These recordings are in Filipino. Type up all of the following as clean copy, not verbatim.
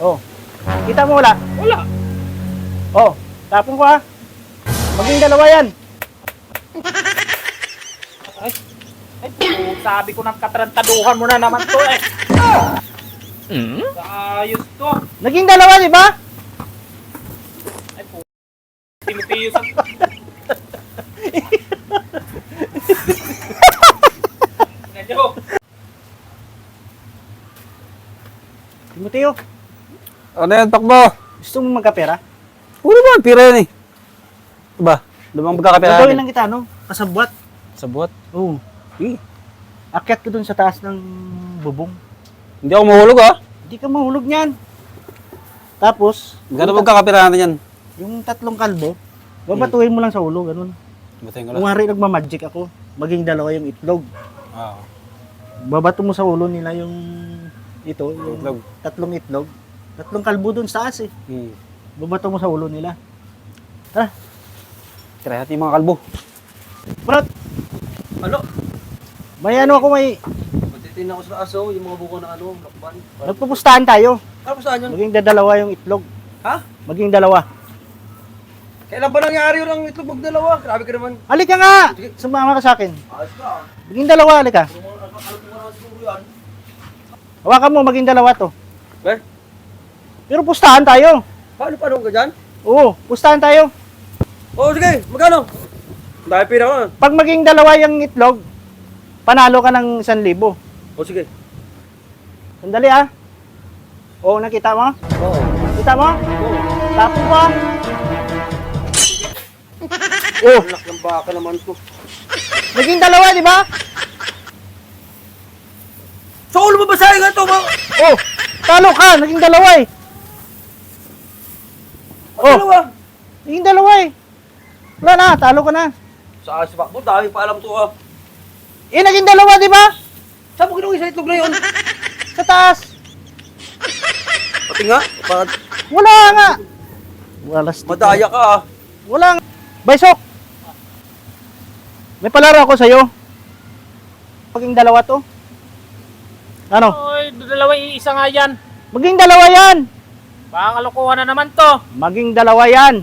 Oh. Kita mo wala? Wala. Oh, tapon ko ha. Maging dalawa yan. Ay, sabi ko ng katrantaduhan mo na naman to eh. Ayos to. Naging dalawa, di ba? Ay, Timoteus. Medyo. Timoteo, Ano yan, takbo? gusto mo magkapera? Puro ba? Pira yan eh. Diba? Lumang magkakapira Gagawin lang kita, no? Kasabwat. Sa buhat. Oo. Eh, Akyat ko dun sa taas ng bubong. hindi ako mahulog ah. Hindi ka mahulog niyan. Tapos, Gano'n magkakapira natin yan? yung tatlong kalbo, babatuhin mo lang sa ulo, ganun. Batayin ko Kung lang. hari nagmamagic ako, maging dalawa yung itlog. Oo. Babato mo sa ulo nila yung yung Itlog. tatlong itlog. Tatlong kalbo dun sa taas eh. Hmm. Babato mo sa ulo nila. Try natin yung mga kalbo. Brad, Ano? may ano ako, may Magtitin ako sa aso, yung mga buko na ano, lakban. nagpupustahan tayo. Tapos saan yun? Maging dalawa yung itlog. Ha? Maging dalawa. Kailan ba nangyari yun ang itlog magdalawa? Grabe ka naman. Halika nga! Sumama ka sa akin. Ayos ka. Maging dalawa, halika. Alam mo na siguro yan. Hawakan mo, maging dalawa to. Eh? Pero pustahan tayo. Paano ka dyan? Oo, pustahan tayo. Oo, sige. Magkano? Dahil pira ko. Pag maging dalawa yung itlog, panalo ka ng 1,000. O sige. Sandali ah. Oo, nakita mo? Oo. Kita mo? Oo. Tapos mo. Oh, Anak ng baka naman to. naging dalawa, di ba? Sa ulo mo basahin nga to, ma? Oh, talo ka, naging dalawa eh. Oh, Dalawa. naging dalawa eh. Wala na, talo ka na. Sa aspak mo, dami pa alam to ah. Eh, naging dalawa, di ba? Saan mo kinuha sa itlog na yun? Sa taas. Pati nga, Wala nga. Walas. madaya ka ah. Wala nga. Baysok. May palaro ako sa'yo. Maging dalawa to. Ano? Oy, dalawa isa nga yan. Maging dalawa yan. Baka kalokohan na naman to. Maging dalawa yan.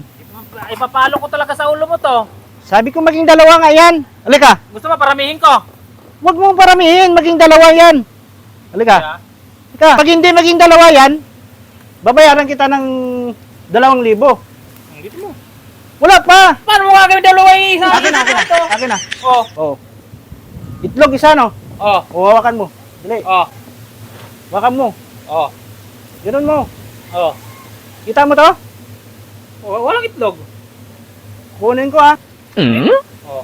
Ipapalo ko talaga sa ulo mo to. Sabi ko maging dalawa nga yan. Halika. Gusto mo paramihin ko? Huwag mong paramihin. Maging dalawa yan. Halika. Halika. Pag hindi maging dalawa yan, babayaran kita ng 2,000. Dito mo. Wala pa. Paano mo gagawin dalawa isa? Akin na, akin na. Akin na. Oh, Oh. Itlog isa, no? oh, O, hawakan mo. Dali. oh, Hawakan mo. oh, Ganun mo. oh. Kita mo to? Walang itlog. Kunin ko, ha? Oh.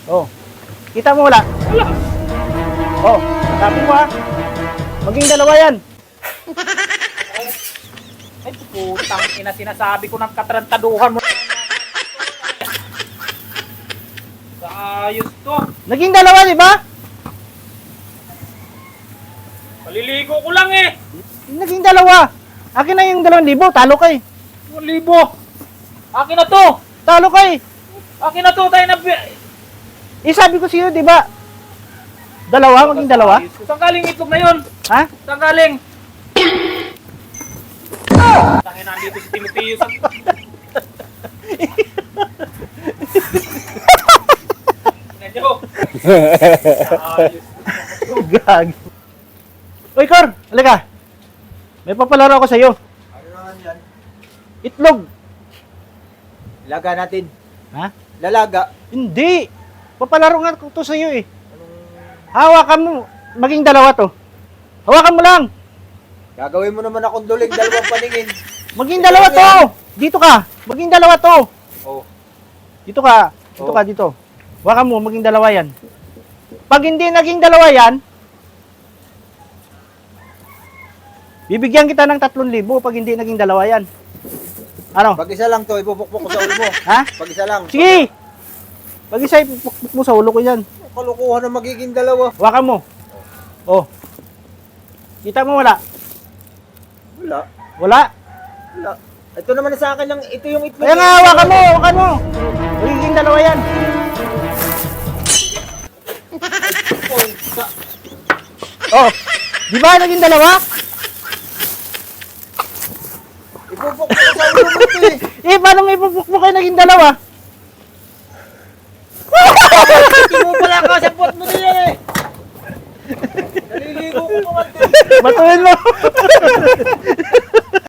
Oh. Kita mo wala? Wala. Oh. Tapos mo, ha? Maging dalawa yan. Ay, putang ina, sinasabi ko ng katrantaduhan mo. Ayos to. Naging dalawa, di ba? Paliligo ko lang eh. Naging dalawa. Akin na yung 2,000. Talo ka eh. 1,000. Akin na to. Talo ka eh. Akin na to. Tayo na. Sabi ko sa'yo, di ba? Dalawa, maging dalawa. Saan galing itlog na yun? Ha? Saan galing? Tangin na, andito si Timoteus. Medyo. Ayos. Gag. Uy, Cor, halika. May papalaro ako sa'yo. Ano naman yan? Itlog. Laga natin. Ha? Lalaga. Hindi. Papalaro nga ko to sa'yo eh. Hawakan mo. Maging dalawa to. Hawakan mo lang. Gagawin mo naman akong duling dalawang paningin. Maging dalawa to. Dito ka. Maging dalawa to. Oh. Dito ka. Dito Oh. ka, dito. Hawakan mo. Maging dalawa yan. Pag hindi naging dalawa yan, bibigyan kita ng 3,000 pag hindi naging dalawa yan. Ano? Pag isa lang to, ipupukpok ko sa ulo mo. Ha? Pag isa lang. Sige! Pag isa ipukpuk mo sa ulo ko yan. Kalukuhan na magiging dalawa. Hawakan mo. Oh. Kita mo wala? Wala. Wala? Wala. Ito naman sa akin yung ito yung itlog. Kaya nga, hawakan mo. Hawakan mo. Magiging dalawa yan. Oh. Di ba naging dalawa? Ipupok ko sa ulo mo ito eh. Eh, paano may pupukpuk kayo naging dalawa? Hindi mo pala kasapot mo din yan eh. Naliligo ko pa man din. Batuin mo.